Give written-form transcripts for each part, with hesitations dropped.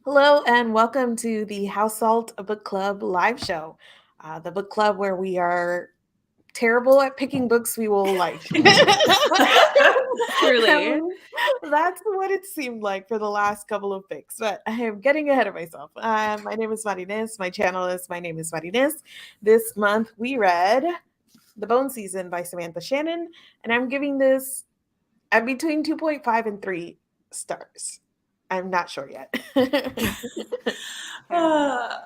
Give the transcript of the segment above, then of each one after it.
Hello and welcome to the House Salt Book Club live show, the book club where we are terrible at picking books we will like. Truly. That's what it seemed like for the last couple of picks, but I am getting ahead of myself. My name is Marines. My channel is My Name is Marines. This month we read The Bone Season by Samantha Shannon, and I'm giving this I'm between 2.5 and 3 stars. I'm not sure yet. Hi,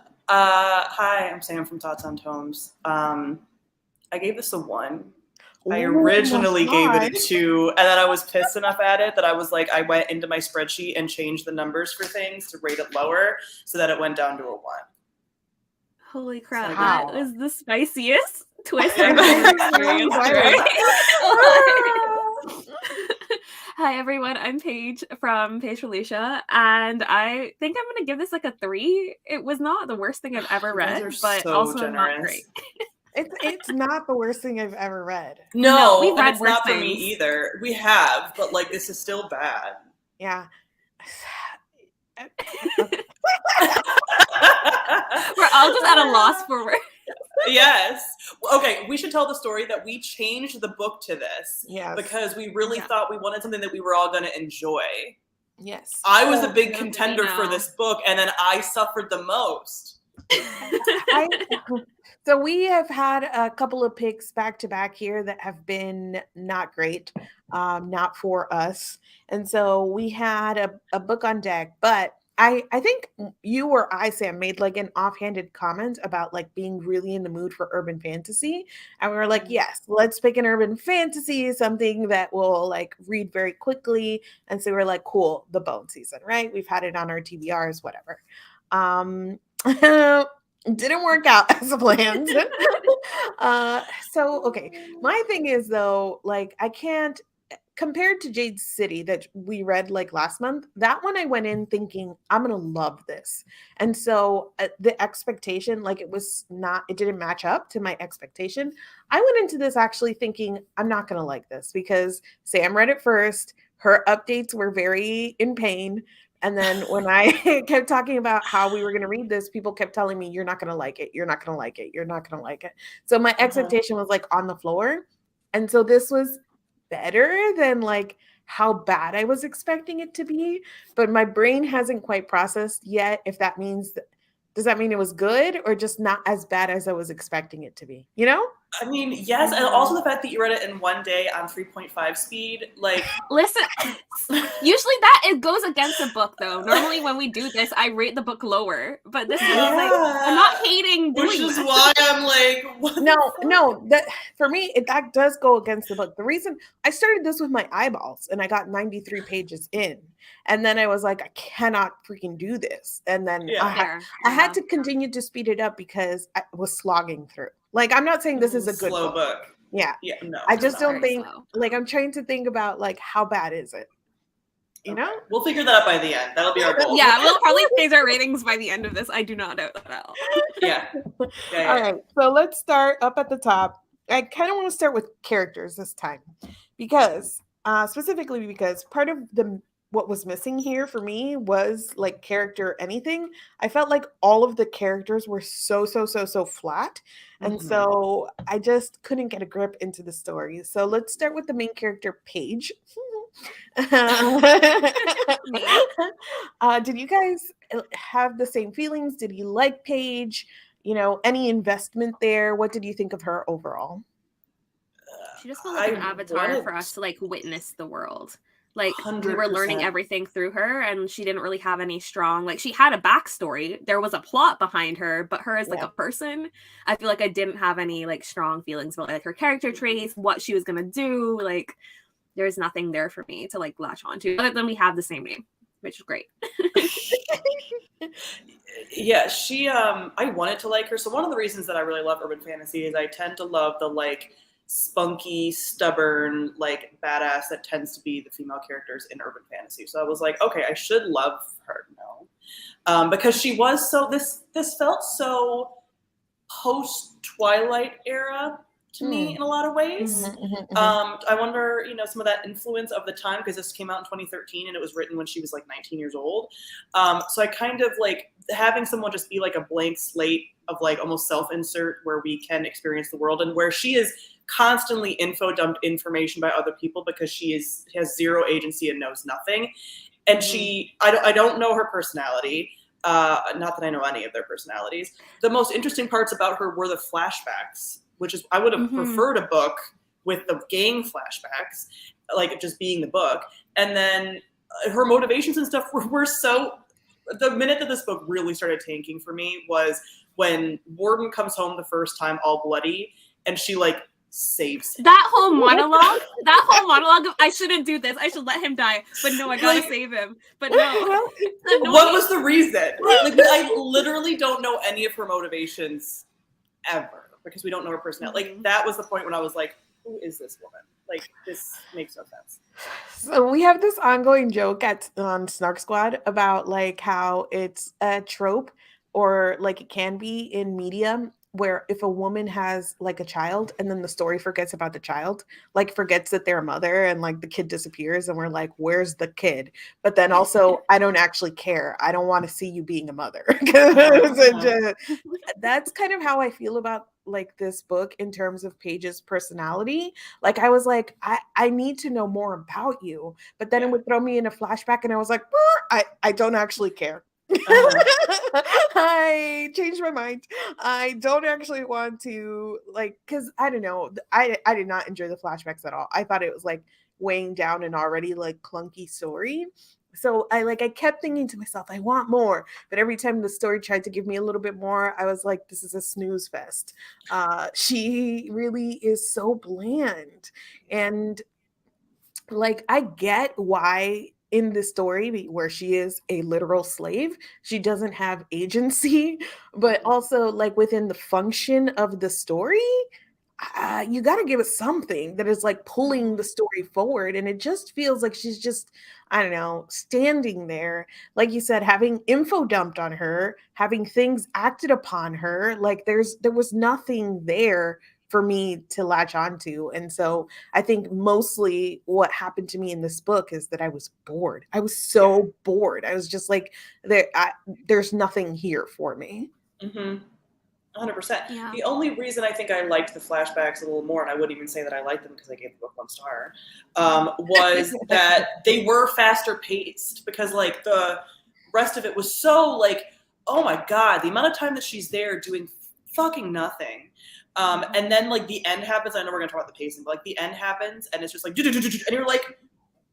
I'm Sam from Thoughts on Tomes. I gave this a 1. I originally gave it a 2, and then I was pissed enough at it that I was like, I went into my spreadsheet and changed the numbers for things to rate it lower so that it went down to a 1. Holy crap, Wow. that was the spiciest twist I've ever experienced. Hi everyone, I'm Paige from Paige Felicia, and I think I'm gonna give this like a 3. It was not the worst thing I've ever read, but so also generous. not great. It's not the worst thing I've ever read. No, we've read it's worse not for things. me either. We have, but like this is still bad. Yeah. We're all just at a loss for words. Yes. Okay, we should tell the story that we changed the book to this. Yes. Because we really thought we wanted something that we were all going to enjoy. Yes. I was a big contender for this book, and then I suffered the most. So we have had a couple of picks back to back here that have been not great, not for us. And so we had a book on deck, but I think you or I, Sam, made like an offhanded comment about like being really in the mood for urban fantasy. And we were like, yes, let's pick an urban fantasy, something that will like read very quickly. And so we're like, cool, The Bone Season, right? We've had it on our TBRs, whatever. Didn't work out as planned. So okay, my thing is though, like I can't, compared to Jade City that we read like last month, that one I went in thinking I'm gonna love this, and so the expectation, like it didn't match up to my expectation. I went into this actually thinking I'm not gonna like this because Sam read it first. Her updates were very in pain. And then when I kept talking about how we were going to read this, people kept telling me, you're not going to like it. You're not going to like it. You're not going to like it. So my expectation was like on the floor. And so this was better than like how bad I was expecting it to be. But my brain hasn't quite processed yet if that means, does that mean it was good or just not as bad as I was expecting it to be? You know? I mean, yes, and also the fact that you read it in one day on 3.5 speed, like... Listen, usually it goes against the book, though. Normally when we do this, I rate the book lower, but this is like, I'm not hating doing Which is this. why I'm like, what No, that for me, that does go against the book. The reason I started this with my eyeballs and I got 93 pages in, and then I was like, I cannot freaking do this. And then I had to continue to speed it up because I was slogging through. Like, I'm not saying this is a good slow book. Yeah. Yeah, no. I just don't think, like, I'm trying to think about, like, how bad is it? You know? We'll figure that out by the end. That'll be our goal. Yeah, we'll probably change our ratings by the end of this. I do not doubt that at all. Yeah. All right. So let's start up at the top. I kind of want to start with characters this time because, specifically because part of what was missing here for me was like character anything. I felt like all of the characters were so flat. And so I just couldn't get a grip into the story. So let's start with the main character, Paige. Did you guys have the same feelings? Did you like Paige? You know, any investment there? What did you think of her overall? She just felt like an avatar for us to like witness the world. Like 100%. We were learning everything through her, and she didn't really have any strong, like she had a backstory. There was a plot behind her, but her as like a person, I feel like I didn't have any like strong feelings about like her character traits, what she was gonna do. Like there's nothing there for me to like latch onto, other than we have the same name, which is great. Yeah, she I wanted to like her. So one of the reasons that I really love urban fantasy is I tend to love the like spunky, stubborn, like badass that tends to be the female characters in urban fantasy. So I was like, okay, I should love her, because she was so this felt so post Twilight era. to me in a lot of ways. I wonder, some of that influence of the time, because this came out in 2013 and it was written when she was like 19 years old. So I kind of like having someone just be like a blank slate of like almost self-insert where we can experience the world, and where she is constantly info dumped information by other people because she has zero agency and knows nothing. And I don't know her personality. Not that I know any of their personalities. The most interesting parts about her were the flashbacks, which is, I would have preferred a book with the gang flashbacks, like just being the book. And then her motivations and stuff were so, the minute that this book really started tanking for me was when Warden comes home the first time all bloody and she like saves him. That whole monologue of, I shouldn't do this, I should let him die, but no, I gotta save him. But no. What was the reason? Like, I literally don't know any of her motivations ever because we don't know her personality. Like, that was the point when I was like, who is this woman? Like, this makes no sense. So we have this ongoing joke on Snark Squad about like how it's a trope, or like it can be in media, where if a woman has like a child and then the story forgets about the child, like forgets that they're a mother, and like the kid disappears and we're like, where's the kid? But then also, I don't actually care. I don't want to see you being a mother. That's kind of how I feel about like this book in terms of Paige's personality. Like I was like, I need to know more about you. But then it would throw me in a flashback and I was like, I don't actually care. I changed my mind. I don't actually want to, like, because I don't know. I did not enjoy the flashbacks at all. I thought it was like weighing down an already like clunky story. So I kept thinking to myself, I want more. But every time the story tried to give me a little bit more, I was like, this is a snooze fest. She really is so bland. And like, I get why in the story where she is a literal slave, she doesn't have agency, but also like within the function of the story, you got to give us something that is like pulling the story forward. And it just feels like she's just, I don't know, standing there, like you said, having info dumped on her, having things acted upon her. Like there was nothing there for me to latch onto. And so I think mostly what happened to me in this book is that I was bored. I was so bored. I was just like, there's nothing here for me. 100%. Yeah. The only reason I think I liked the flashbacks a little more, and I wouldn't even say that I liked them because I gave the book 1 star, was that they were faster paced, because like the rest of it was so like, oh my God, the amount of time that she's there doing fucking nothing. And then like the end happens. I know we're gonna talk about the pacing, but like the end happens and it's just like, and you're like,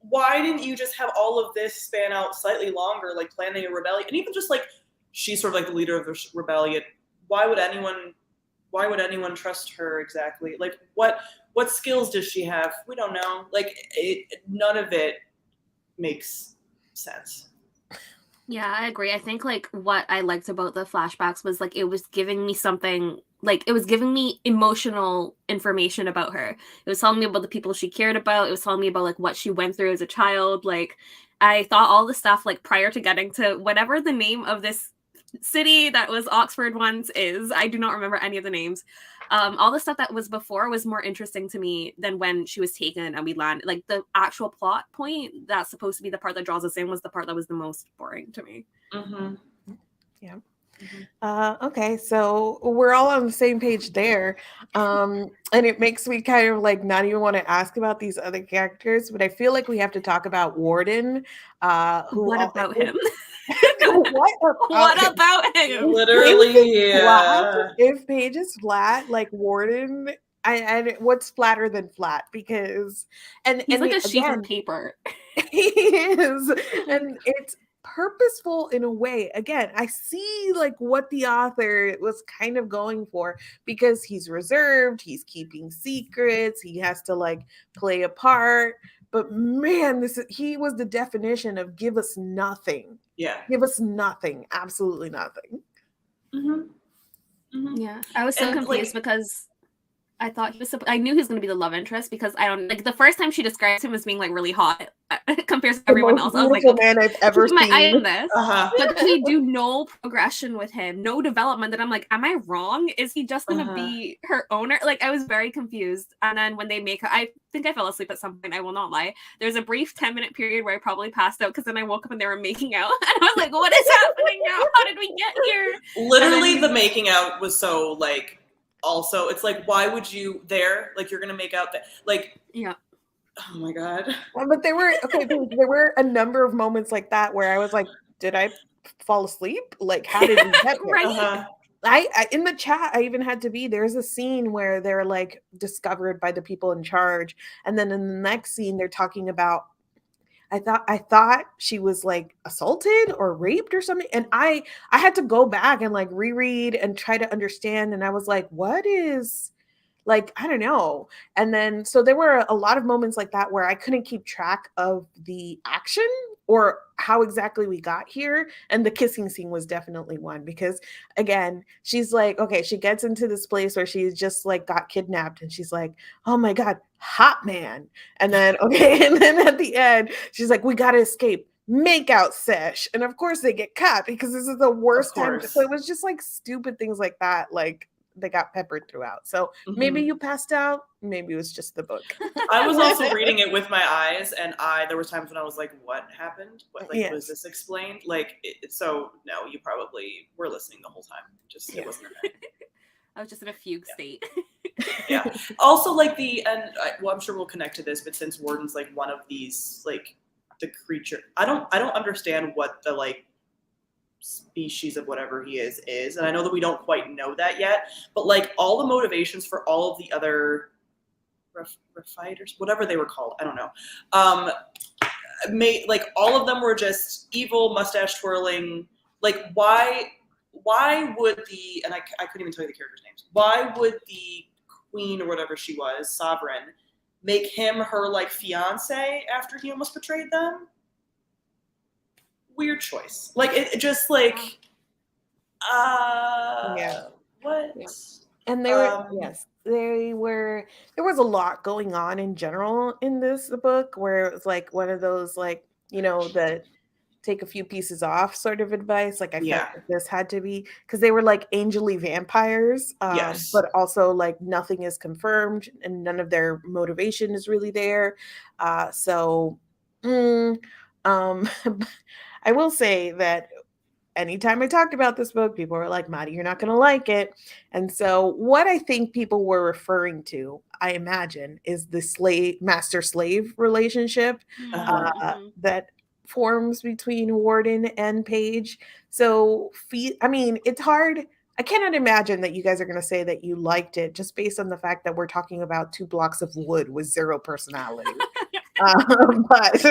why didn't you just have all of this span out slightly longer, like planning a rebellion? And even just like, she's sort of like the leader of the rebellion. Why would anyone trust her exactly? Like what skills does she have? We don't know. Like none of it makes sense. Yeah, I agree. I think like what I liked about the flashbacks was like it was giving me something, like it was giving me emotional information about her. It was telling me about the people she cared about. It was telling me about like what she went through as a child. Like I thought all the stuff like prior to getting to whatever the name of this city that was Oxford once is. I do not remember any of the names. All the stuff that was before was more interesting to me than when she was taken and we landed. Like the actual plot point that's supposed to be the part that draws us in was the part that was the most boring to me. Yeah. Okay, so we're all on the same page there. And it makes me kind of like not even want to ask about these other characters, but I feel like we have to talk about Warden. What about him? What about him? Literally, if Paige is flat, like Warden, I what's flatter than flat? Because he's like a sheet of paper. He is, and it's purposeful in a way. Again, I see like what the author was kind of going for, because he's reserved, he's keeping secrets, he has to like play a part. But man, he was the definition of give us nothing. Yeah. Give us nothing. Absolutely nothing. Yeah. I was so confused because I thought he was. I knew he was going to be the love interest because I don't like the first time she describes him as being like really hot compared to everyone else. I was like, okay, man I've ever my eye seen. on this. But then we do no progression with him, no development. That I'm like, am I wrong? Is he just going to be her owner? Like, I was very confused. And then when they make her, I think I fell asleep at some point. I will not lie. There's a brief 10-minute period where I probably passed out because then I woke up and they were making out, and I was like, what is happening now? How did we get here? Literally, the making out was so like. Also, it's like, why would you like you're gonna make out that like yeah. Oh my god. But there were a number of moments like that where I was like, did I fall asleep? Like, how did we get here? Right. I in the chat I even had to be, there's a scene where they're like discovered by the people in charge, and then in the next scene they're talking about I thought she was like assaulted or raped or something. And I had to go back and like reread and try to understand. And I was like, what is like, I don't know. And then, so there were a lot of moments like that where I couldn't keep track of the action or how exactly we got here. And the kissing scene was definitely one because, again, she's like, okay, she gets into this place where she's just like got kidnapped and she's like, oh my God, hot man. And then, okay, and then at the end, she's like, we got to escape. Make out sesh. And of course they get caught because this is the worst time. So it was just like stupid things like that. Like, they got peppered throughout. So maybe you passed out. Maybe it was just the book. I was also reading it with my eyes, and there was times when I was like, "What happened? Was this explained?" Like, so no, you probably were listening the whole time. Just it wasn't. I was just in a fugue state. Yeah. Also, like I'm sure we'll connect to this, but since Warden's like one of these, like the creature, I don't understand what the like species of whatever he is, and I know that we don't quite know that yet, but like all the motivations for all of the other fighters, whatever they were called, I don't know, like all of them were just evil, mustache twirling. Like why would the, and I couldn't even tell you the characters' names, why would the queen or whatever she was, sovereign, make him her like fiance after he almost betrayed them? Weird choice. Like it just like what? Yeah. And there was a lot going on in general in this book where it was like one of those like, you know, the take a few pieces off sort of advice. Like I felt like this had to be because they were like angelly vampires, but also like nothing is confirmed and none of their motivation is really there. I will say that anytime I talked about this book, people were like, Maddie, you're not going to like it. And so what I think people were referring to, I imagine, is the master-slave relationship that forms between Warden and Paige. So, I mean, it's hard. I cannot imagine that you guys are going to say that you liked it just based on the fact that we're talking about 2 blocks of wood with 0 personality. But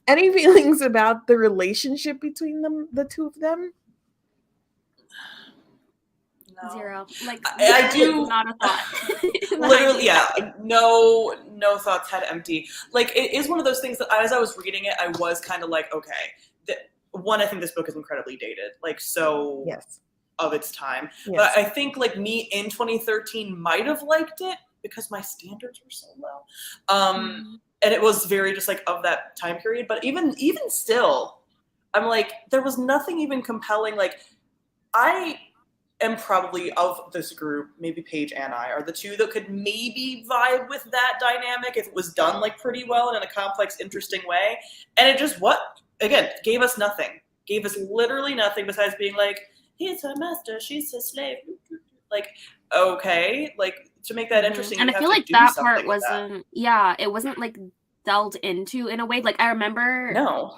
any feelings about the relationship between them, the two of them? No. 0. Like I do not a thought. Literally, no thoughts, head empty. Like it is one of those things that as I was reading it, I was kind of like, okay. I think this book is incredibly dated, like so of its time. Yes. But I think like me in 2013 might have liked it because my standards were so low. And it was very just like of that time period. But even still, I'm like, there was nothing even compelling. Like I am probably of this group, maybe Paige and I are the two that could maybe vibe with that dynamic if it was done like pretty well and in a complex, interesting way. And it just gave us nothing. Gave us literally nothing besides being like, he's her master, she's his slave. Like, okay, like to make that interesting. And I feel like that part wasn't it wasn't like delved into in a way. Like I remember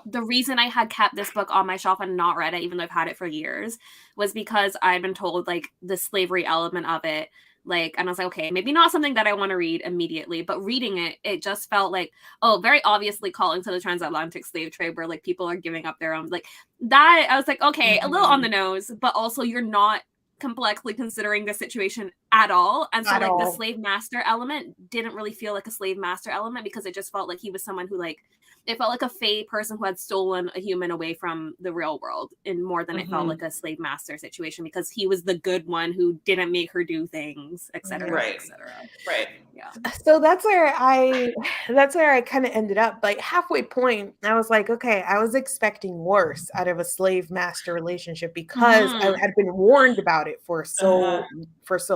the reason I had kept this book on my shelf and not read it, even though I've had it for years, was because I'd been told like the slavery element of it. Like, and I was like, okay, maybe not something that I want to read immediately, but reading it, it just felt like, very obviously calling to the transatlantic slave trade where like people are giving up their own, like that. I was like, okay, a little on the nose, but also you're not complexly considering the situation at all. And so the slave master element didn't really feel like a slave master element because it just felt like he was someone who like it felt like a Fae person who had stolen a human away from the real world, and more than it felt like a slave master situation, because he was the good one who didn't make her do things, etc. Right. etc. Right. Yeah. So that's where I kind of ended up. Like halfway point, I was like, okay, I was expecting worse out of a slave master relationship because I had been warned about it for so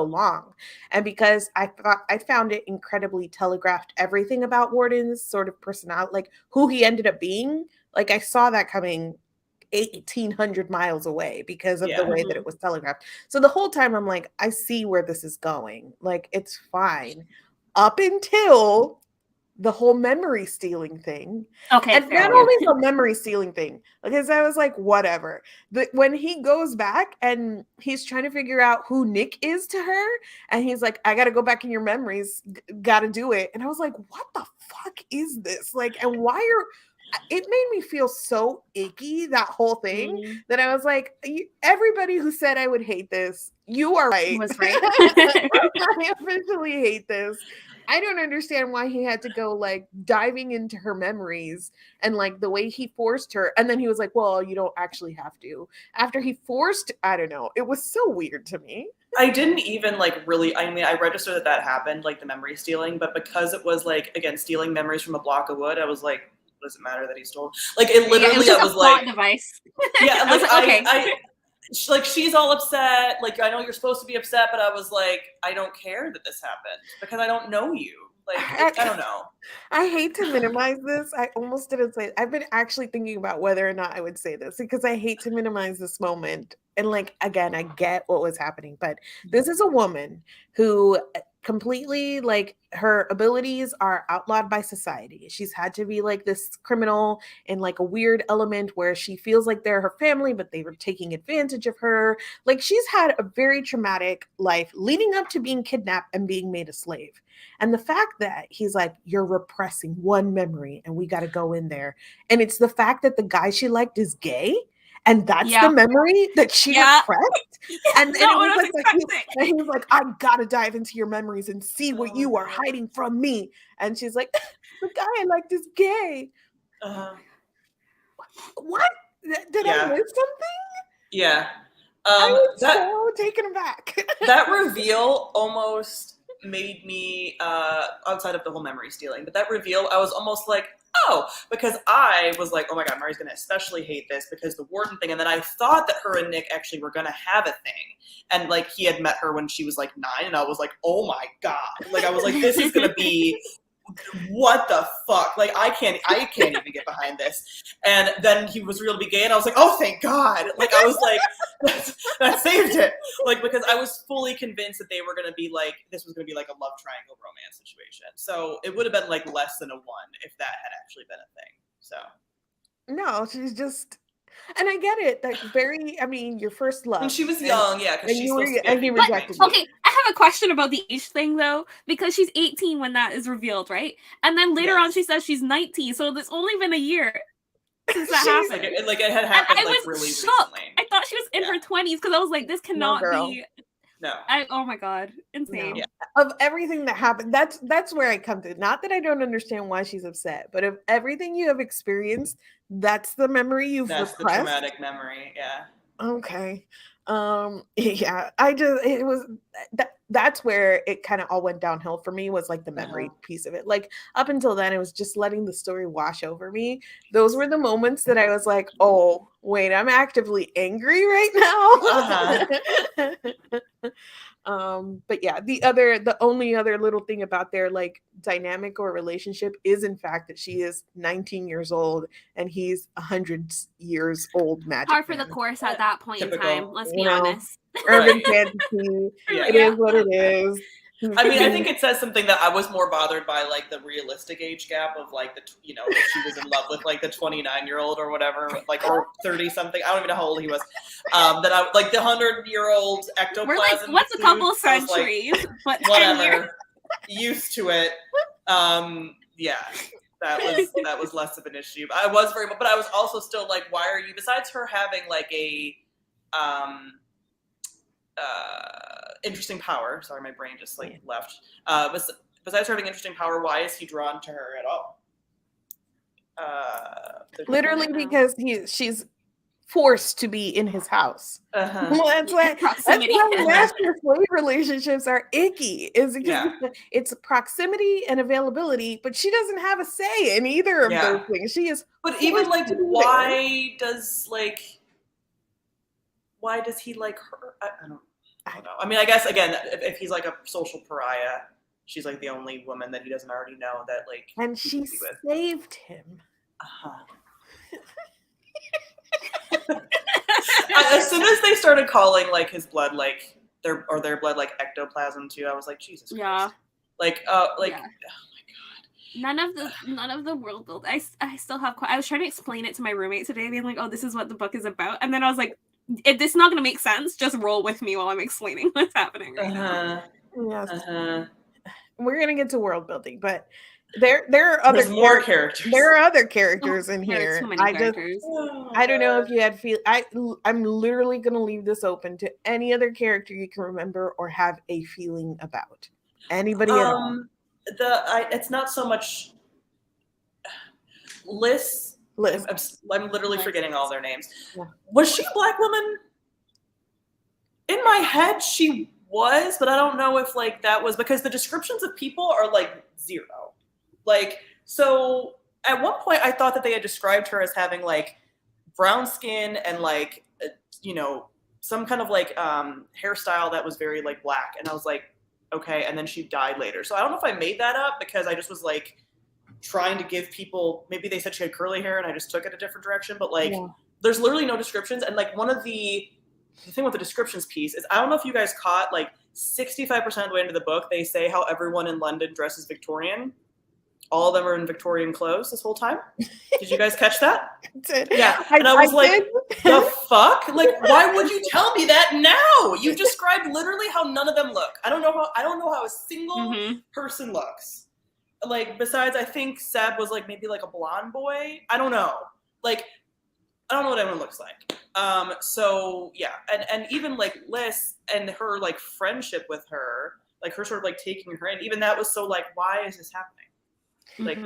long, and because I found it incredibly telegraphed everything about Warden's sort of personality, like who he ended up being. Like I saw that coming 1,800 miles away because of the way that it was telegraphed. So the whole time I'm like, I see where this is going. Like it's fine. Up until the whole memory stealing thing. Okay, and not only the memory stealing thing, because I was like, whatever. But when he goes back and he's trying to figure out who Nick is to her, and he's like, I gotta go back in your memories, gotta do it. And I was like, what the fuck is this? Like, and why are it made me feel so icky, that whole thing, that I was like, everybody who said I would hate this, you are right. Was right. I officially hate this. I don't understand why he had to go like diving into her memories and like the way he forced her. And then he was like, well, you don't actually have to. After he forced, I don't know. It was so weird to me. I didn't even like really, I mean, I registered that happened, like the memory stealing, but because it was like, again, stealing memories from a block of wood, I was like, does it matter that he stole? Like it literally, it was just I was a plot like, device. yeah, I was like, okay. Like she's all upset. Like I know you're supposed to be upset, but I was like, I don't care that this happened because I don't know you. Like I don't know. I hate to minimize this. I almost didn't say. I've been actually thinking about whether or not I would say this because I hate to minimize this moment. And like again, I get what was happening, but this is a woman who completely like her abilities are outlawed by society. She's had to be like this criminal in like a weird element where she feels like they're her family, but they were taking advantage of her. Like she's had a very traumatic life leading up to being kidnapped and being made a slave. And the fact that he's like, you're repressing one memory and we got to go in there. And it's the fact that the guy she liked is gay. And that's the memory that she repressed. And it was like, he was like, I gotta dive into your memories and see what you are hiding from me. And she's like, the guy I liked is gay. What? Did I miss something? Yeah. I was so taken aback. That reveal almost made me, outside of the whole memory stealing, but that reveal, I was almost like, oh, because I was like, oh my God, Mari's going to especially hate this because the warden thing. And then I thought that her and Nick actually were going to have a thing. And like, he had met her when she was like 9. And I was like, oh my God. Like, I was like, this is going to be, what the fuck? Like, I can't even get behind this. And then he was real to be gay. And I was like, oh, thank God. Like, I was like, that saved it. Like, because I was fully convinced that they were going to be like, this was going to be like a love triangle romance situation. So it would have been like less than a 1 if that had actually been a thing. So. No, she's just, and I get it. That very, I mean, your first love. And she was young, yeah, because she's supposed to be. And he rejected you. Okay, I have a question about the age thing though, because she's 18 when that is revealed, right? And then later on, she says she's 19, so it's only been a year since that happened. Like it had happened. And I was really shocked. recently. I thought she was in her 20s because I was like, this cannot be. No. Oh my God, insane. No. Yeah. Of everything that happened, that's where I come to. Not that I don't understand why she's upset, but of everything you have experienced, that's the memory you've repressed. That's the traumatic memory, yeah. Okay. Yeah, it was that's where it kind of all went downhill for me, was like the memory piece of it. Like up until then, it was just letting the story wash over me. Those were the moments that I was like, oh wait, I'm actively angry right now. But yeah, the only other little thing about their like dynamic or relationship is in fact that she is 19 years old and he's 100 years old. Magic Par for the course at that point in time. Let's be honest. Urban fantasy. It is what it is. I mean, I think it says something that I was more bothered by, like the realistic age gap of like if she was in love with like the 29-year-old or whatever, like or 30 something. I don't even know how old he was. That I like the 100-year-old ectoplasm. We're like, what's a couple centuries? Like, whatever. Used to it. Yeah. That was less of an issue. But I was also still like, why are you? Besides her having like a interesting power. Sorry, my brain just like left. Besides her having interesting power, why is he drawn to her at all? Literally because she's forced to be in his house. Well, that's why master slave relationships are icky. Is because it's proximity and availability, but she doesn't have a say in either of those things. She is. But even like, why does he like her? I don't know. I mean, I guess again, if he's like a social pariah, she's like the only woman that he doesn't already know that like. And she saved him. As soon as they started calling like his blood like their blood like ectoplasm too, I was like, Jesus Christ. Yeah. Like oh my God. None of the world build. I still have. I was trying to explain it to my roommate today, being like, "Oh, this is what the book is about," and then I was like, "This is not going to make sense. Just roll with me while I'm explaining what's happening right now." Yes. We're gonna get to world building, but there are other more characters. There are other characters in here. Too many characters. I don't know if you had I'm literally gonna leave this open to any other character you can remember or have a feeling about. Anybody at all? It's not so much Liz. I'm literally forgetting all their names. Yeah. Was she a black woman? In my head, she was, but I don't know if like that was because the descriptions of people are like 0. Like, so at one point I thought that they had described her as having like brown skin and like, some kind of like hairstyle that was very like black. And I was like, okay. And then she died later. So I don't know if I made that up because I just was like trying to give people, maybe they said she had curly hair and I just took it a different direction, but like there's literally no descriptions. And like one of the thing with the descriptions piece is, I don't know if you guys caught like 65% of the way into the book, they say how everyone in London dresses Victorian. All of them are in Victorian clothes this whole time. Did you guys catch that? Yeah. And I was like, the fuck? Like, why would you tell me that now? You described literally how none of them look. I don't know how a single person looks. Like, besides, I think Seb was like maybe like a blonde boy. I don't know. Like, I don't know what everyone looks like. So yeah. And even like Liz and her like friendship with her, like her sort of like taking her in, even that was so like, why is this happening? Like,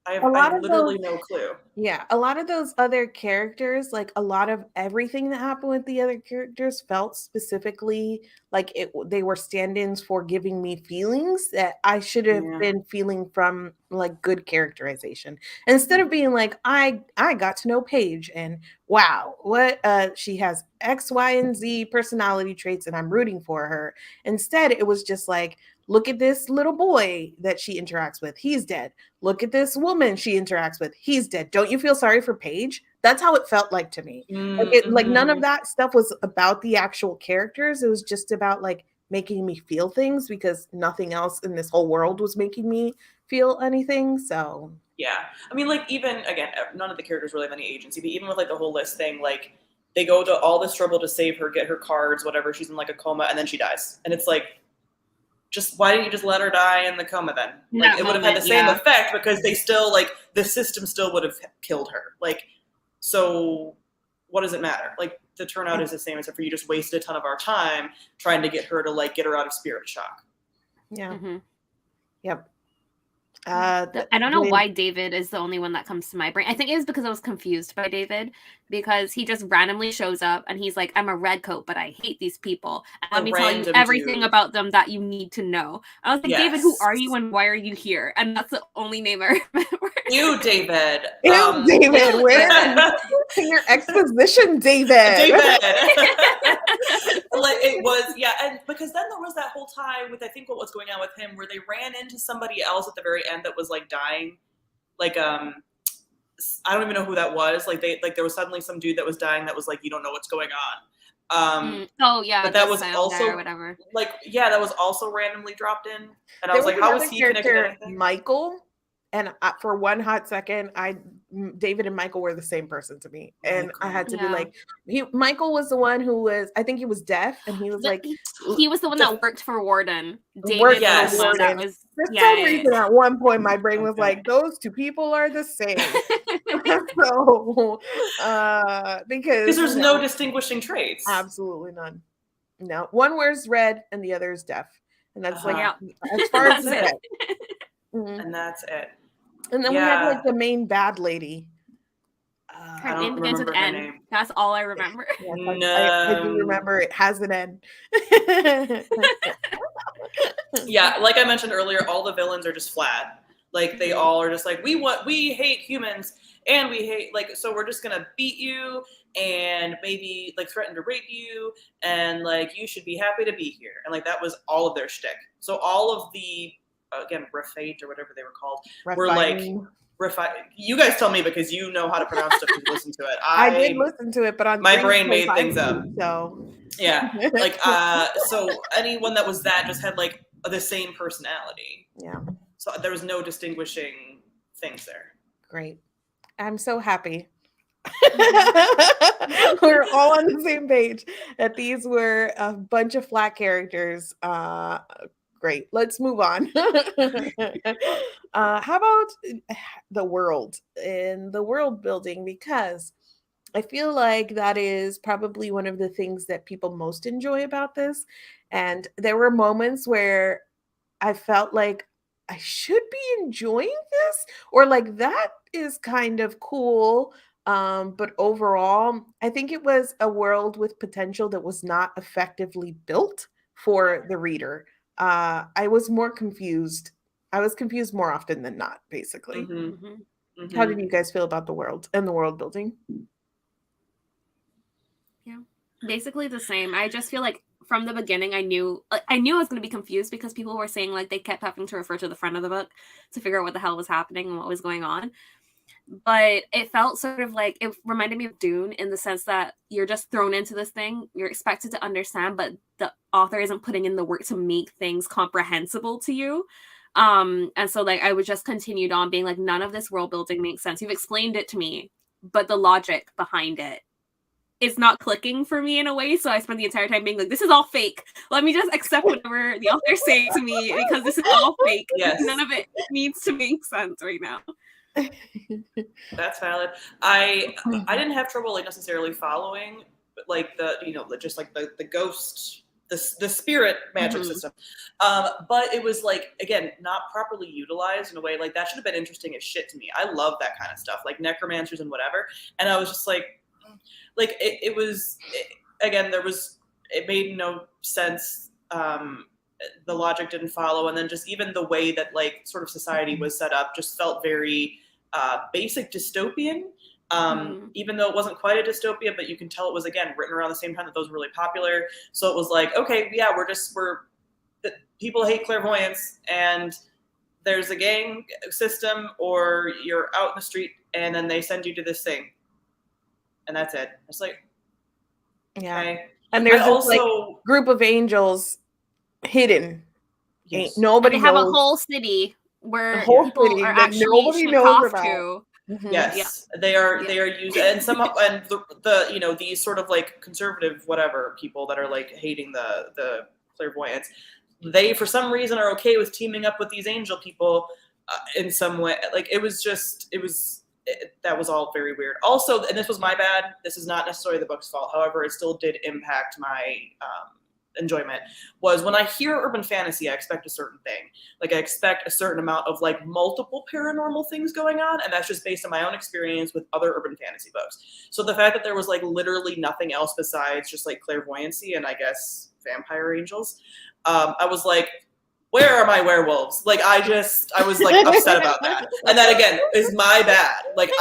I have literally no clue. Yeah, a lot of those other characters, like a lot of everything that happened with the other characters felt specifically like they were stand-ins for giving me feelings that I should have been feeling from like good characterization. And instead of being like, I got to know Paige and wow, what she has X, Y, and Z personality traits and I'm rooting for her. Instead, it was just like, look at this little boy that she interacts with. He's dead. Look at this woman she interacts with. He's dead. Don't you feel sorry for Paige? That's how it felt like to me. Like none of that stuff was about the actual characters. It was just about like making me feel things because nothing else in this whole world was making me feel anything. So yeah, I mean, like even again, none of the characters really have any agency. But even with like the whole List thing, like they go to all this trouble to save her, get her cards, whatever. She's in like a coma, and then she dies, and it's like, just why didn't you just let her die in the coma then? Like it would have had the same effect because they still like the system still would have killed her. Like, so what does it matter? Like the turnout is the same except for you just wasted a ton of our time trying to get her to like get her out of spirit shock. Yeah. Yep. I don't know why David is the only one that comes to my brain. I think it was because I was confused by David because he just randomly shows up and he's like, I'm a redcoat, but I hate these people. And let me tell you everything about them that you need to know. I was like, David, who are you and why are you here? And that's the only name I remember. You, David. David, where in your exposition, David? Like it was, and because then there was that whole time with I think what was going on with him where they ran into somebody else at the very end that was like dying, like I don't even know who that was. Like there was suddenly some dude that was dying that was like you don't know what's going on. But that was also or whatever. Like that was also randomly dropped in, and I was like, how is he connected to anything? Michael. And for one hot second, David and Michael were the same person to me, and I had to be like, Michael was the one who was, I think he was deaf, and he was like, he was the one that worked for Warden. David was the one that was. For some reason, at one point, my brain was like, those two people are the same. So, because there's no distinguishing traits. Absolutely none. No, one wears red and the other is deaf, and that's like as far as it. And that's it. And then we had like the main bad lady. Her name begins with N. That's all I remember. Yes, I do remember it has an N. Yeah, like I mentioned earlier, all the villains are just flat. Like they all are just like, we hate humans and we hate, like, so we're just gonna beat you and maybe like threaten to rape you and like you should be happy to be here. And like that was all of their shtick. So all of the again, Refate or whatever they were called were like you guys tell me because you know how to pronounce stuff and listen to it. I did listen to it, but on my brain made things up. So yeah, like so anyone that was that just had like the same personality. Yeah. So there was no distinguishing things there. Great. I'm so happy. We're all on the same page that these were a bunch of flat characters. Great. Let's move on. How about the world and the world building? Because I feel like that is probably one of the things that people most enjoy about this. And there were moments where I felt like I should be enjoying this, or like that is kind of cool. But overall, I think it was a world with potential that was not effectively built for the reader. I was more confused. I was confused more often than not, basically. How did you guys feel about the world and the world building? Yeah, basically the same. I just feel like from the beginning, I knew I was going to be confused because people were saying like they kept having to refer to the front of the book to figure out what the hell was happening and what was going on. But it felt sort of like it reminded me of Dune in the sense that you're just thrown into this thing. You're expected to understand, but the author isn't putting in the work to make things comprehensible to you. And so like I was just continued on being like, none of this world building makes sense. You've explained it to me, but the logic behind it is not clicking for me in a way. So I spent the entire time being like, this is all fake. Let me just accept whatever the author's saying to me because this is all fake. Yes. None of it needs to make sense right now. That's valid. I didn't have trouble like necessarily following like the just like the ghost the spirit magic system, but it was like again not properly utilized in a way like that should have been interesting as shit to me. I love that kind of stuff like necromancers and whatever, and I was just like it made no sense. The logic didn't follow, and then just even the way that like sort of society was set up just felt very basic dystopian, even though it wasn't quite a dystopia, but you can tell it was again written around the same time that those were really popular. So it was like, okay, yeah, people hate clairvoyance and there's a gang system or you're out in the street and then they send you to this thing and that's it. It's like, yeah. Okay. And there's also like group of angels hidden. Yes. Nobody and they have knows. A whole city where whole people city are that actually nobody knows off about. to. Yes, they are used, and some and the these sort of like conservative whatever people that are like hating the clairvoyance, they for some reason are okay with teaming up with these angel people in some way. Like that was all very weird. Also, and this was my bad. This is not necessarily the book's fault. However, it still did impact my enjoyment. Was when I hear urban fantasy, I expect a certain thing. Like I expect a certain amount of like multiple paranormal things going on, and that's just based on my own experience with other urban fantasy books. So the fact that there was like literally nothing else besides just like clairvoyancy and I guess vampire angels, I was like, where are my werewolves? Like I was like upset about that. And that again is my bad. Like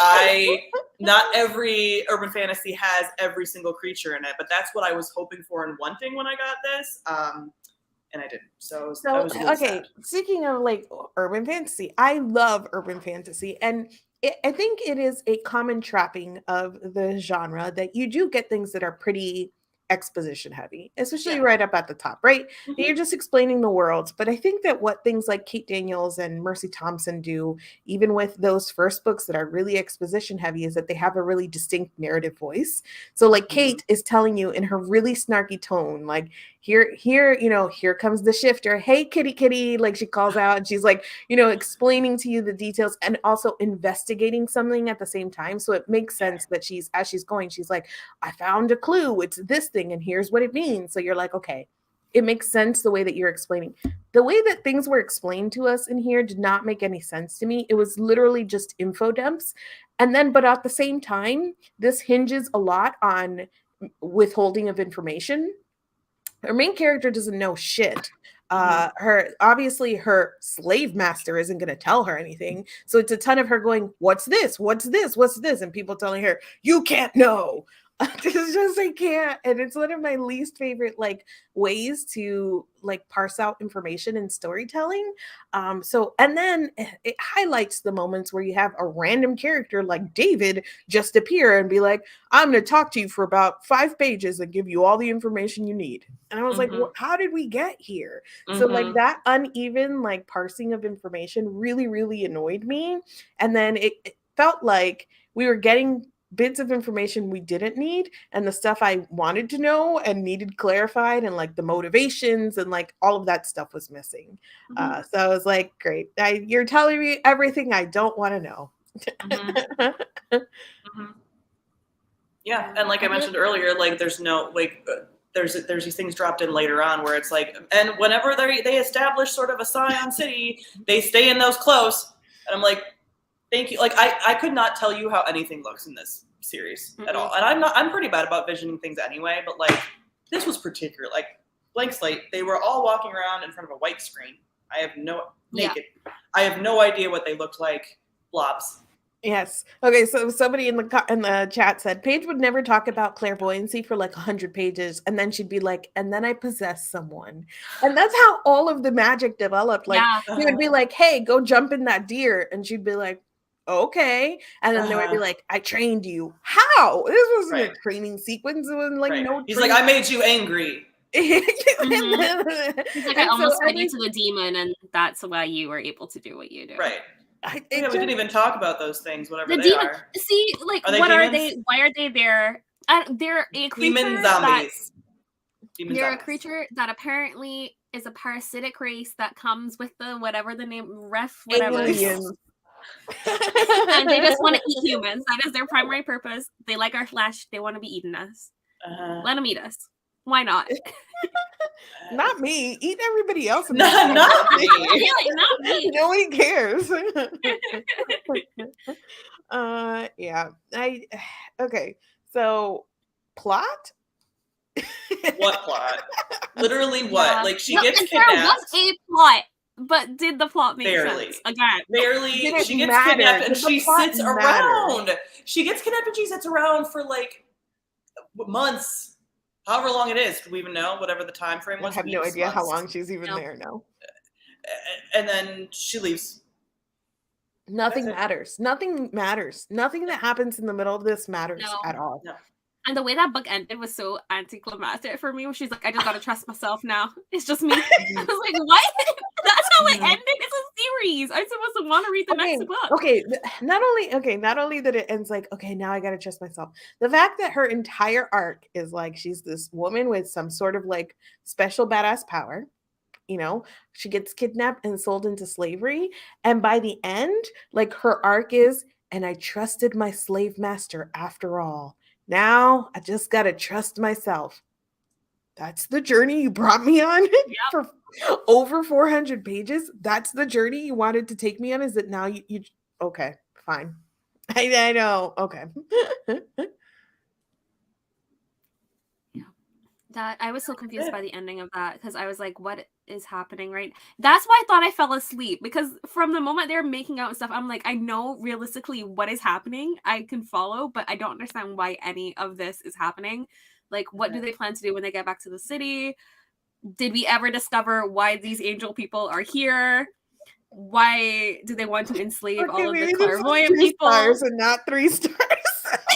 not every urban fantasy has every single creature in it, but that's what I was hoping for and wanting when I got this. And I didn't. So that was really okay. sad. Speaking of like urban fantasy, I love urban fantasy, and I think it is a common trapping of the genre that you do get things that are pretty exposition heavy, especially right up at the top, right? Mm-hmm. You're just explaining the world. But I think that what things like Kate Daniels and Mercy Thompson do, even with those first books that are really exposition heavy, is that they have a really distinct narrative voice. So like Kate is telling you in her really snarky tone, like here comes the shifter. Hey, kitty, like she calls out and she's like, explaining to you the details and also investigating something at the same time. So it makes sense that as she's going, she's like, I found a clue. It's this thing and here's what it means. So you're like, okay, it makes sense the way that you're explaining. The way that things were explained to us in here did not make any sense to me. It was literally just info dumps. And then, but at the same time, this hinges a lot on withholding of information. Her main character doesn't know shit. Her slave master isn't going to tell her anything. So it's a ton of her going, what's this? What's this? What's this? And people telling her, you can't know. It's just I can't. And it's one of my least favorite like ways to like parse out information in storytelling. So and then it highlights the moments where you have a random character like David just appear and be like, I'm going to talk to you for about 5 pages and give you all the information you need. And I was like, well, how did we get here? So like that uneven like parsing of information really, really annoyed me. And then it felt like we were getting bits of information we didn't need, and the stuff I wanted to know and needed clarified, and like the motivations and like all of that stuff was missing. So I was like, great, you're telling me everything I don't want to know. Yeah, and like I mentioned earlier, like there's no like there's these things dropped in later on where it's like, and whenever they establish sort of a Scion city, they stay in those close, and I'm like, thank you. Like I could not tell you how anything looks in this series at all. And I'm pretty bad about visioning things anyway, but like this was particular, like blank slate. They were all walking around in front of a white screen. I have no idea what they looked like. Blobs. Yes. Okay. So somebody in the chat said Paige would never talk about clairvoyancy for like 100 pages, and then she'd be like, "And then I possessed someone," and that's how all of the magic developed. Like he would be like, "Hey, go jump in that deer," and she'd be like, "Okay," and then they would be like, "I trained you." How? This wasn't a training sequence. It was like no. He's like, "I made you angry." He's like, I almost fed you to the demon, and that's why you were able to do what you do. Right. We didn't even talk about those things, whatever the they demon, are. See, like, what are they? Why are they there? They're a creature. Demon zombies. They're a creature that apparently is a parasitic race that comes with the whatever the name, whatever. Aliens. And they just want to eat humans. That is their primary purpose. They like our flesh. They want to be eating us. Let them eat us. Why not? Not me. Eat everybody else. Not me. Not me. Nobody cares. Yeah. Okay. So plot? What plot? Literally what? Yeah. Like she gets kidnapped. There was a plot, but did the plot make sense? Again. Barely. She gets kidnapped and she sits around. She gets kidnapped and she sits around for like months. However long it is, do we even know? Whatever the time frame was. I have no idea how long she's even there now. And then she leaves. Nothing matters. Nothing matters. Nothing that happens in the middle of this matters at all. No. And the way that book ended was so anticlimactic for me, where she's like, I just gotta trust myself now. It's just me. I was like, what? That's how it ended. It's a series. I'm supposed to want to read the next book. Okay. Not only that it ends like, okay, now I gotta trust myself. The fact that her entire arc is like she's this woman with some sort of like special badass power. You know, she gets kidnapped and sold into slavery. And by the end, like her arc is, and I trusted my slave master after all. Now I just got to trust myself. That's the journey you brought me on for over 400 pages. That's the journey you wanted to take me on. Is that now you okay, fine. I know. Okay. That I was so confused by the ending of that, because I was like, what is happening, right? That's why I thought I fell asleep, because from the moment they're making out and stuff, I'm like, I know realistically what is happening. I can follow, but I don't understand why any of this is happening. Like, what do they plan to do when they get back to the city? Did we ever discover why these angel people are here? Why do they want to enslave all of the clairvoyant people? Stars and not 3 stars.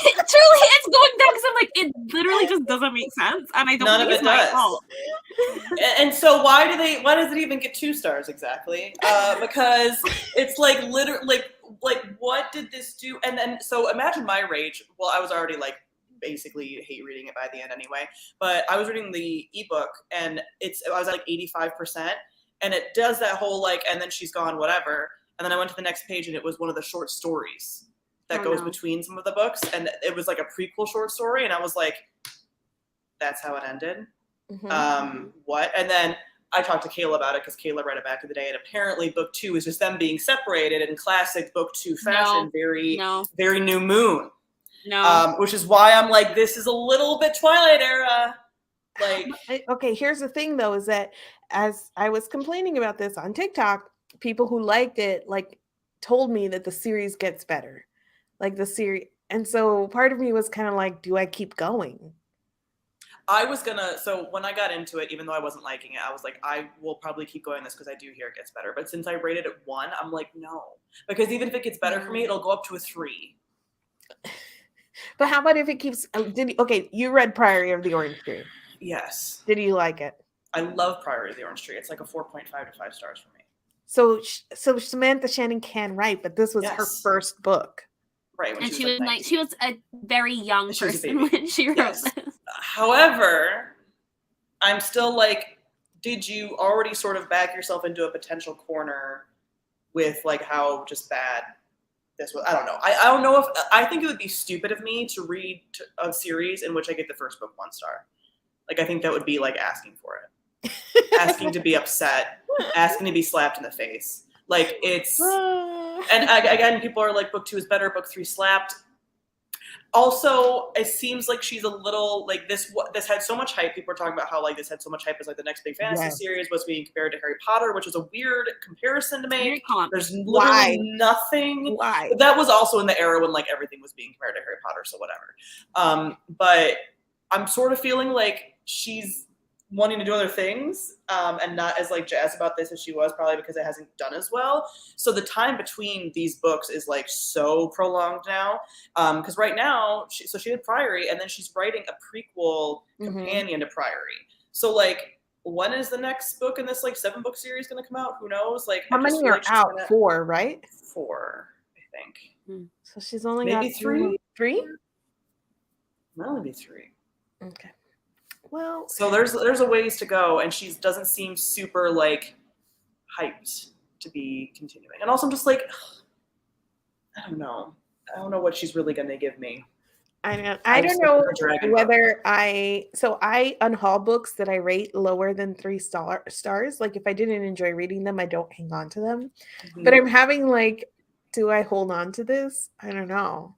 Truly, it's going down because I'm like, it literally just doesn't make sense, and I don't think it's my fault. And so why does it even get 2 stars exactly? Because it's like literally like what did this do? And then so imagine my rage. Well, I was already like basically hate reading it by the end anyway, but I was reading the ebook and I was at like 85%, and it does that whole like, and then she's gone, whatever, and then I went to the next page and it was one of the short stories that goes between some of the books, and it was like a prequel short story, and I was like, that's how it ended. What? And then I talked to Kayla about it because Kayla read it back in the day, and apparently book 2 is just them being separated in classic book 2 fashion, very New Moon. Which is why I'm like, this is a little bit Twilight era. Like, okay, here's the thing though, is that as I was complaining about this on TikTok, people who liked it like told me that the series gets better. Like the series, and so part of me was kind of like, do I keep going? So when I got into it, even though I wasn't liking it, I was like, I will probably keep going this because I do hear it gets better. But since I rated it 1, I'm like, no. Because even if it gets better for me, it'll go up to a 3. But how about if it keeps, you read Priory of the Orange Tree. Yes. Did you like it? I love Priory of the Orange Tree. It's like a 4.5 to 5 stars for me. So Samantha Shannon can write, but this was her first book. Right. And she was a very young person when she wrote this. However, I'm still like, did you already sort of back yourself into a potential corner with like how just bad this was? I don't know. I don't know if I think it would be stupid of me to read a series in which I get the first book 1 star. Like, I think that would be like asking for it, asking to be upset, asking to be slapped in the face. Like, it's, and again, people are like, book 2 is better, book 3 slapped. Also, it seems like she's a little like this had so much hype. People are talking about how like this had so much hype as like the next big fantasy series was being compared to Harry Potter, which is a weird comparison to make. There's literally nothing. Why? But that was also in the era when like everything was being compared to Harry Potter, so whatever. But I'm sort of feeling like she's wanting to do other things and not as like jazzed about this as she was, probably because it hasn't done as well. So the time between these books is like so prolonged now, because right now she did Priory, and then she's writing a prequel companion to Priory. So like, when is the next book in this like 7-book series going to come out? Who knows? Like, how many are out? 4, right? 4, I think. So she's only maybe got 3. 3. Might only be 3. Okay. Well, so there's a ways to go, and she doesn't seem super like hyped to be continuing. And also, I'm just like, I don't know what she's really going to give me. I don't know whether I unhaul books that I rate lower than 3 stars. Like, if I didn't enjoy reading them, I don't hang on to them. But I'm having like, do I hold on to this? I don't know.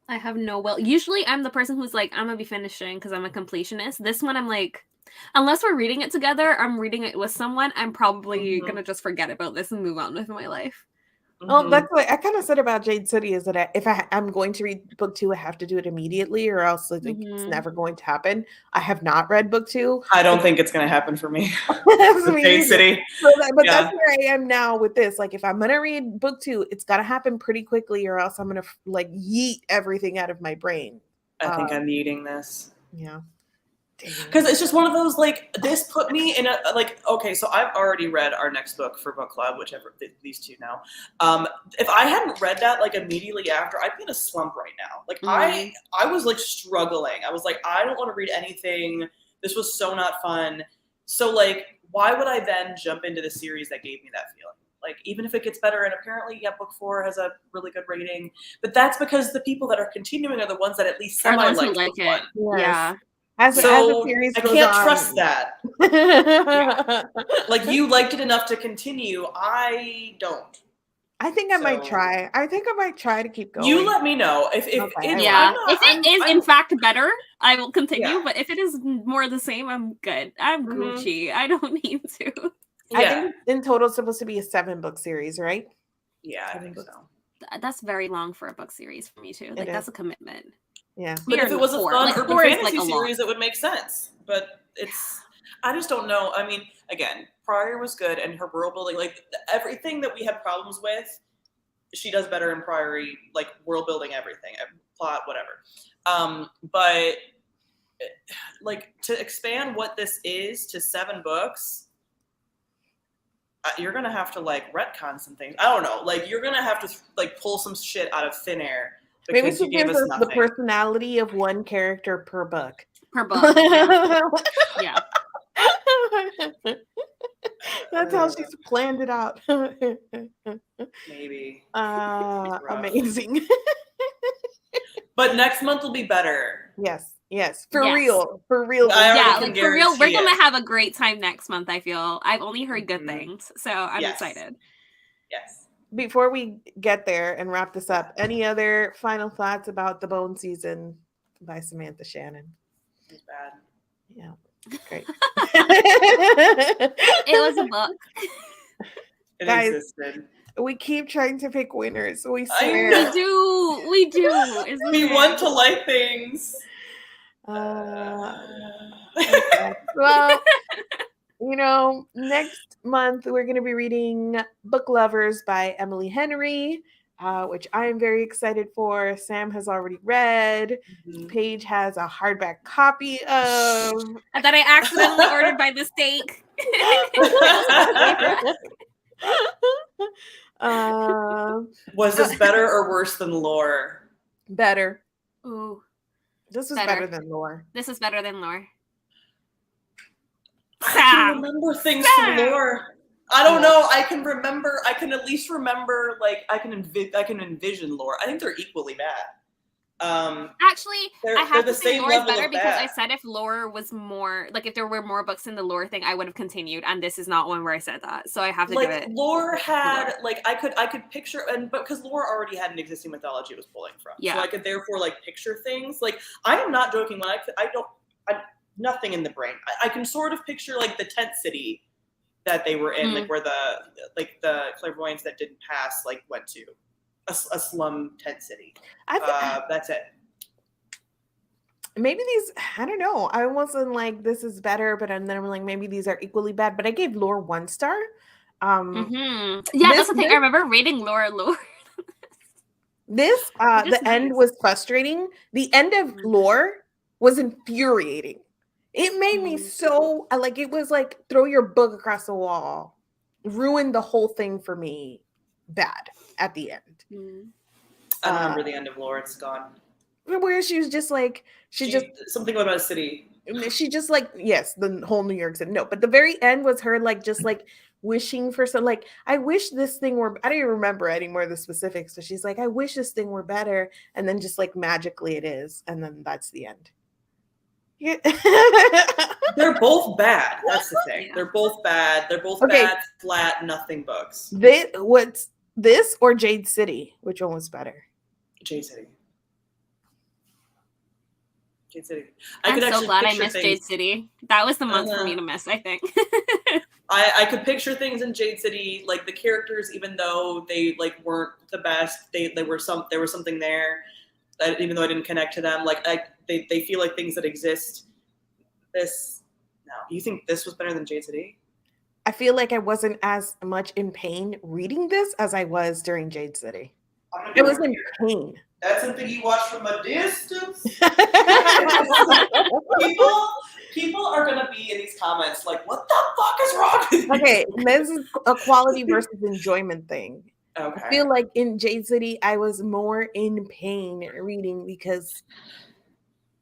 I have no will. Usually I'm the person who's like, I'm gonna be finishing because I'm a completionist. This one I'm like, unless we're reading it together, I'm reading it with someone, I'm probably gonna just forget about this and move on with my life. Well, that's what I kind of said about Jade City, is that if I'm going to read book 2, I have to do it immediately, or else like, it's never going to happen. I have not read book 2. I don't think it's going to happen for me. Jade City. But that's where I am now with this. Like, if I'm going to read book 2, it's got to happen pretty quickly, or else I'm going to like yeet everything out of my brain. I think I'm yeeting this. Yeah. Because it's just one of those, like, this put me in a, like, okay, so I've already read our next book for book club, whichever, these 2 now. If I hadn't read that, like, immediately after, I'd be in a slump right now. Like, I was, like, struggling. I was like, I don't want to read anything. This was so not fun. So, like, why would I then jump into the series that gave me that feeling? Like, even if it gets better, and apparently, book 4 has a really good rating. But that's because the people that are continuing are the ones that at least semi-like book 1. Yes. Yeah. As a series I can't trust that. Like, you liked it enough to continue. I don't. I think I might try. I think I might try to keep going. You let me know. If it is in fact better, I will continue. Yeah. But if it is more the same, I'm good. I'm Gucci. I don't need to. Yeah. I think in total it's supposed to be a 7-book series, right? Yeah, I think so. That's very long for a book series for me too. Like, that's a commitment. Yeah. But if it was a fun urban fantasy series, it would make sense. But I just don't know. I mean, again, Priory was good, and her world building, like, everything that we had problems with, she does better in Priory, like, world building, everything, plot, whatever. But, like, to expand what this is to 7 books, you're going to have to, like, retcon some things. I don't know. Like, you're going to have to, like, pull some shit out of thin air. Maybe she gives us the personality of 1 character per book. Yeah. That's how she's planned it out. Maybe. Amazing. But next month will be better. Yes. Yes, for real. For real. Yeah, like for real, we're going to have a great time next month, I feel. I've only heard good things, so I'm excited. Yes. Before we get there and wrap this up, any other final thoughts about The Bone Season by Samantha Shannon? It was bad. Yeah. Great. It was a book. It Guys, existed. We keep trying to pick winners. We swear. We do. We want to like things. Okay. Well, next month we're going to be reading Book Lovers by Emily Henry, which I am very excited for. Sam has already read. Mm-hmm. Paige has a hardback copy of. And that I accidentally ordered by mistake. Was this better or worse than Lore? Better. Ooh. This was better than Lore. This is better than Lore. I can remember things from Lore. I don't know. I can at least remember, like, I can envision Lore. I think they're equally bad. Actually, I have to say Lore is better because I said if Lore was more, like, if there were more books in the Lore thing, I would have continued, and this is not one where I said that, so I have to give it. Lore had, like, I could picture, but because Lore already had an existing mythology it was pulling from, so I could therefore, like, picture things. Like, I am not joking when nothing in the brain. I can sort of picture, like, the tent city that they were in, like, where the clairvoyants that didn't pass, like, went to. A slum tent city. That's it. Maybe these, I don't know. I wasn't like, this is better, but then I'm like, maybe these are equally bad. But I gave Lore 1 star. Yeah, that's the thing. I remember rating Lore. This, the end was frustrating. The end of Lore was infuriating. It made me so, like, it was like, throw your book across the wall. Ruined the whole thing for me. Bad at the end. I remember the end of Lore. It's gone. Where she was just like, something about a city. She just like, yes, the whole New York City. No, but the very end was her like just like wishing for some, like, I wish this thing were, I don't even remember any more of the specifics, but she's like, I wish this thing were better, and then just like magically it is, and then that's the end. Yeah. They're both bad. That's the thing. They're both bad. They're both bad, flat, nothing books. What's this or Jade City? Which one was better? Jade City. Jade City. I'm so glad I missed Jade City. That was the month for me to miss, I think. I could picture things in Jade City, like the characters, even though they like weren't the best, there was something there. That even though I didn't connect to them, like they feel like things that exist. You think this was better than Jade City? I feel like I wasn't as much in pain reading this as I was during Jade City. I was in pain. That's something you watch from a distance. People are gonna be in these comments like, "What the fuck is wrong with you?" Okay, this is a quality versus enjoyment thing. Okay. I feel like in Jade City, I was more in pain reading because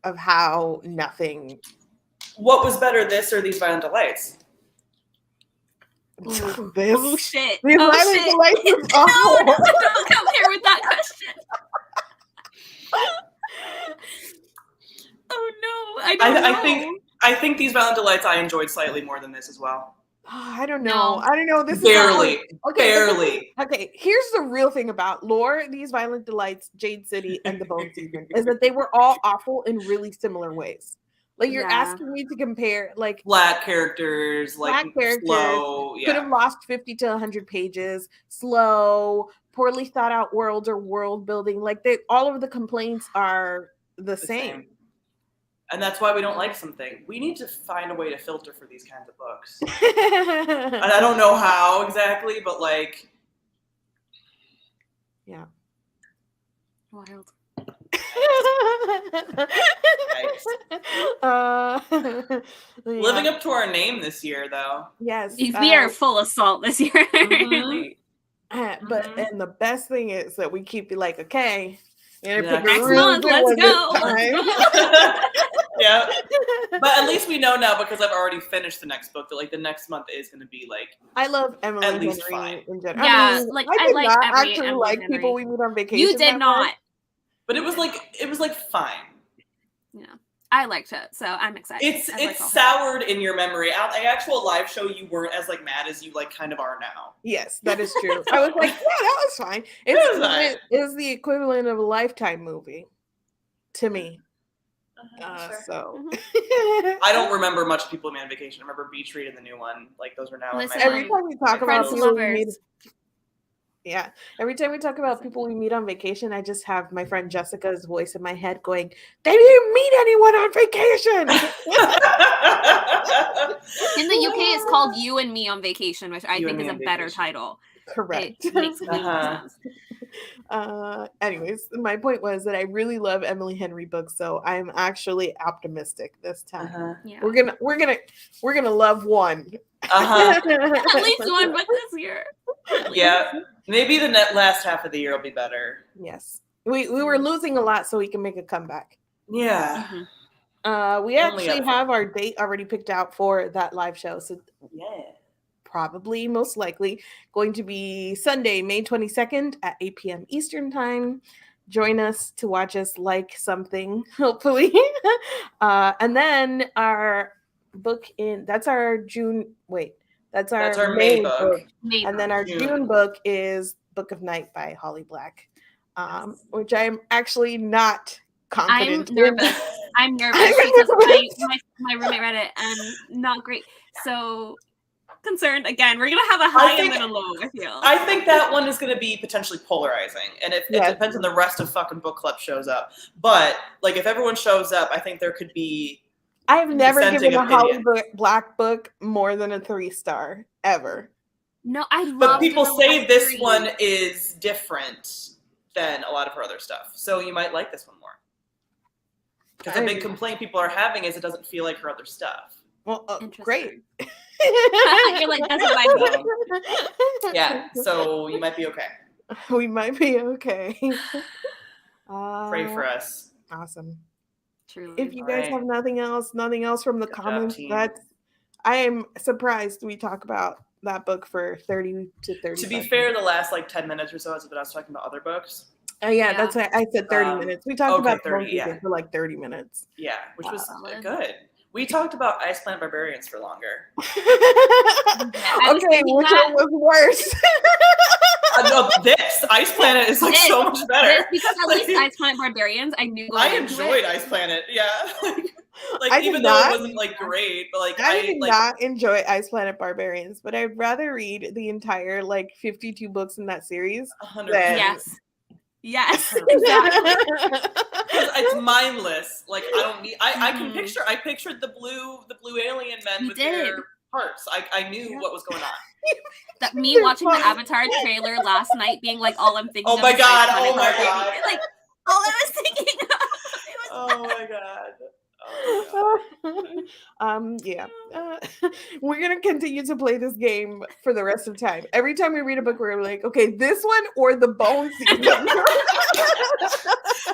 of how nothing. What was better, this or these Violent Delights? This. Oh shit! These Violent Delights is awful. No, don't come here with that question. Oh no! I don't know. I think these Violent Delights I enjoyed slightly more than this as well. I don't know. I don't know. This barely. Is okay, barely. Okay, here's the real thing about Lore, These Violent Delights, Jade City, and The Bone Season is that they were all awful in really similar ways. Like you're asking me to compare, like flat characters, slow. Could have lost 50 to 100 pages. Slow, poorly thought out worlds or world building. Like all of the complaints are the same. And that's why we don't like something. We need to find a way to filter for these kinds of books. And I don't know how exactly, but like. Yeah. Wild. Living up to our name this year, though. Yes. We are full of salt this year. Mm-hmm. But and the best thing is that we keep it like, okay. Next month, let's go. Yeah, but at least we know now because I've already finished the next book that like the next month is going to be like. I love Emily at least Henry fine. in general. Yeah, I mean, I did not actually Emily like Henry. people we meet on vacation. You did not. But it was like fine. Yeah, I liked it, so I'm excited. It's soured in your memory. The actual live show, you weren't as like mad as you like kind of are now. Yes, that is true. I was like, yeah, that was fine. It's the equivalent of a Lifetime movie to me. Sure. So I don't remember much People We Meet on Vacation. I remember Beach Read and the new one. Like those are now in my every time we talk about people we meet. Yeah. Every time we talk about people we meet on vacation, I just have my friend Jessica's voice in my head going, they didn't meet anyone on vacation. In the UK, it's called You and Me on Vacation, which I think is a better title. Correct. It makes sense. Anyways, my point was that I really love Emily Henry books, so I'm actually optimistic this time. Yeah. We're gonna love one. At least one book this year. Yeah, maybe the last half of the year will be better. Yes, we were losing a lot, so we can make a comeback. Yeah. We actually have our date already picked out for that live show, so yeah. Probably, most likely, going to be Sunday, May 22nd at 8 p.m. Eastern Time. Join us to watch us like something, hopefully. And then our book that's our that's our May book. And then our June book is Book of Night by Holly Black, which I'm actually not confident I'm nervous. I'm nervous because my roommate read it and not great. So concerned again. We're gonna have a high and then a low. I feel. I think that one is gonna be potentially polarizing, and it depends on the rest of fucking book club shows up. But like, if everyone shows up, I think there could be. I've never given a Holly Black book more than a 3-star ever. No, I love. But people say this one is different than a lot of her other stuff, so you might like this one more. Because the big complaint people are having is it doesn't feel like her other stuff. Well, great. You're like, that's what I mean. Yeah, so you might be okay. We might be okay. Pray for us. Awesome. Truly. If you guys have nothing else from the comments, I am surprised we talk about that book for 30 to 30 To be fair, the last like 10 minutes or so has been us talking about other books. Yeah, that's why I said 30 minutes. We talked about 30 for like 30 minutes. Yeah, which was good. We talked about Ice Planet Barbarians for longer. Okay, which one was worse? This Ice Planet is like so much better. Because at least Ice Planet Barbarians, I knew. I enjoyed Ice Planet. Yeah, like even though it wasn't like great, but like I did not enjoy Ice Planet Barbarians, but I'd rather read the entire like 52 books in that series. 100%. Yes, exactly. It's mindless. Like I don't need. I can picture. I pictured the blue alien men with their hearts. I knew what was going on. That me watching the Avatar trailer last night, being like, all I'm thinking. Oh my god! Oh my god! Like all I was thinking. Oh my god. Yeah. We're gonna continue to play this game for the rest of time. Every time we read a book, we're like, okay, this one or the Bone season.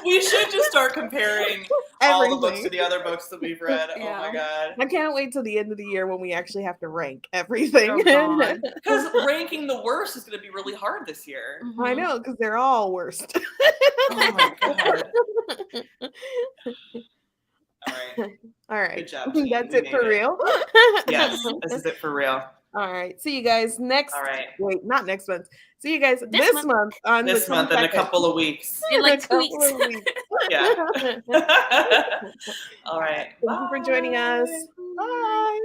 We should just start comparing all the books to the other books that we've read. Yeah. Oh my god. I can't wait till the end of the year when we actually have to rank everything. Because ranking the worst is going to be really hard this year. Mm-hmm. I know, because they're all worst. Oh my god. All right. Good job. That's it for real? Yes, this is it for real. All right. See you guys next. All right. Wait, not next month. See you guys this month on this month in a couple of weeks. In like 2 weeks. Yeah. All right. Thank you for joining us. Bye.